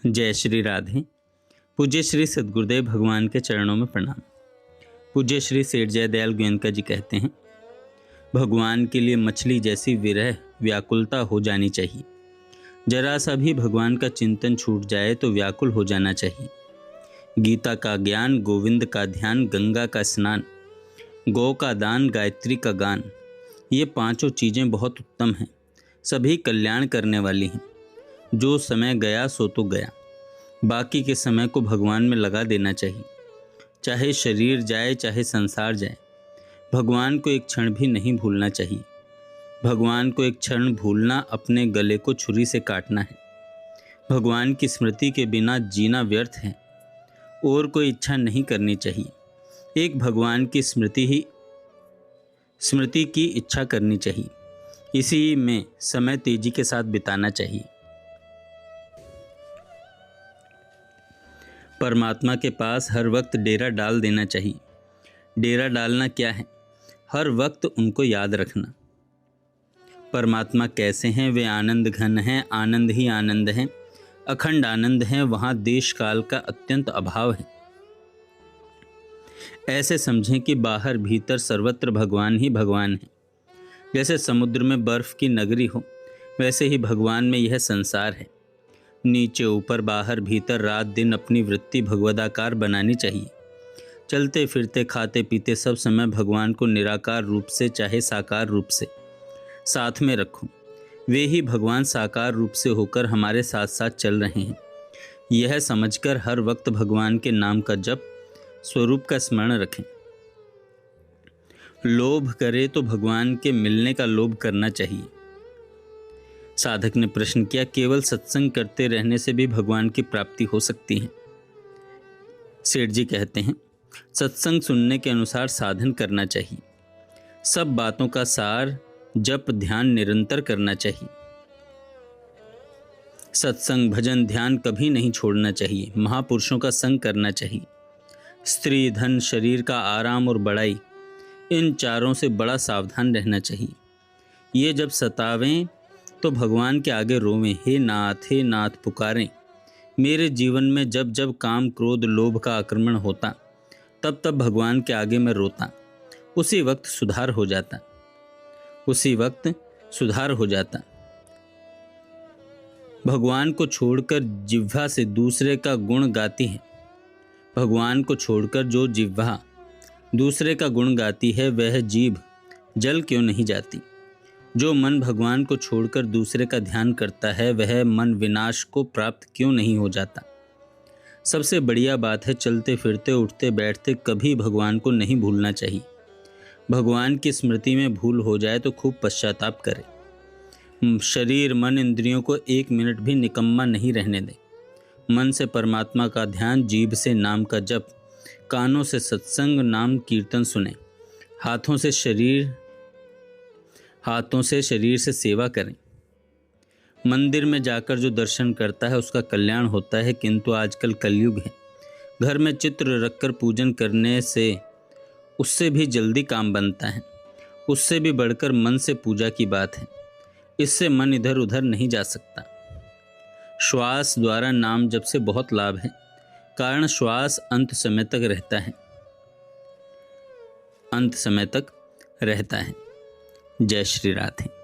जय श्री राधे। पूज्य श्री सद्गुरुदेव भगवान के चरणों में प्रणाम। पूज्य श्री सेठ जयदयाल गोयनका जी कहते हैं, भगवान के लिए मछली जैसी विरह व्याकुलता हो जानी चाहिए। जरा सा भी भगवान का चिंतन छूट जाए तो व्याकुल हो जाना चाहिए। गीता का ज्ञान, गोविंद का ध्यान, गंगा का स्नान, गौ का दान, गायत्री का गान, ये पांचों चीज़ें बहुत उत्तम हैं, सभी कल्याण करने वाली हैं। जो समय गया सो तो गया, बाकी के समय को भगवान में लगा देना चाहिए। चाहे शरीर जाए, चाहे संसार जाए, भगवान को एक क्षण भी नहीं भूलना चाहिए। भगवान को एक क्षण भूलना अपने गले को छुरी से काटना है। भगवान की स्मृति के बिना जीना व्यर्थ है। और कोई इच्छा नहीं करनी चाहिए। एक भगवान की स्मृति की इच्छा करनी चाहिए। इसी में समय तेजी के साथ बिताना चाहिए। परमात्मा के पास हर वक्त डेरा डाल देना चाहिए। डेरा डालना क्या है? हर वक्त उनको याद रखना। परमात्मा कैसे हैं? वे आनंद घन हैं, आनंद ही आनंद हैं, अखंड आनंद हैं, वहाँ देश काल का अत्यंत अभाव है। ऐसे समझें कि बाहर भीतर सर्वत्र भगवान ही भगवान है। जैसे समुद्र में बर्फ की नगरी हो, वैसे ही भगवान में यह संसार है। नीचे ऊपर, बाहर भीतर, रात दिन अपनी वृत्ति भगवदाकार बनानी चाहिए। चलते फिरते, खाते पीते सब समय भगवान को निराकार रूप से चाहे साकार रूप से साथ में रखो। वे ही भगवान साकार रूप से होकर हमारे साथ साथ चल रहे हैं। यह समझकर हर वक्त भगवान के नाम का जप, स्वरूप का स्मरण रखें। लोभ करे तो भगवान के मिलने का लोभ करना चाहिए। साधक ने प्रश्न किया, केवल सत्संग करते रहने से भी भगवान की प्राप्ति हो सकती है? सेठ जी कहते हैं, सत्संग सुनने के अनुसार साधन करना चाहिए। सब बातों का सार जप ध्यान निरंतर करना चाहिए। सत्संग भजन ध्यान कभी नहीं छोड़ना चाहिए। महापुरुषों का संग करना चाहिए। स्त्री, धन, शरीर का आराम और बड़ाई, इन चारों से बड़ा सावधान रहना चाहिए। ये जब सतावें तो भगवान के आगे रोवें, हे नाथ पुकारें। मेरे जीवन में जब जब काम, क्रोध, लोभ का आक्रमण होता, तब तब भगवान के आगे मैं रोता। उसी वक्त सुधार हो जाता। भगवान को छोड़कर जिह्वा से दूसरे का गुण गाती है। भगवान को छोड़कर जो जिह्वा दूसरे का गुण गाती है, वह जीभ जल क्यों नहीं जाती? जो मन भगवान को छोड़कर दूसरे का ध्यान करता है, वह मन विनाश को प्राप्त क्यों नहीं हो जाता? सबसे बढ़िया बात है, चलते फिरते, उठते बैठते कभी भगवान को नहीं भूलना चाहिए। भगवान की स्मृति में भूल हो जाए तो खूब पश्चाताप करें। शरीर, मन, इंद्रियों को एक मिनट भी निकम्मा नहीं रहने दें। मन से परमात्मा का ध्यान, जीभ से नाम का जप, कानों से सत्संग, नाम कीर्तन सुने, हाथों से शरीर से सेवा करें। मंदिर में जाकर जो दर्शन करता है उसका कल्याण होता है, किंतु आजकल कलयुग है। घर में चित्र रखकर पूजन करने से उससे भी जल्दी काम बनता है। उससे भी बढ़कर मन से पूजा की बात है। इससे मन इधर उधर नहीं जा सकता। श्वास द्वारा नाम जप से बहुत लाभ है, कारण श्वास अंत समय तक रहता है। जय श्री राधे।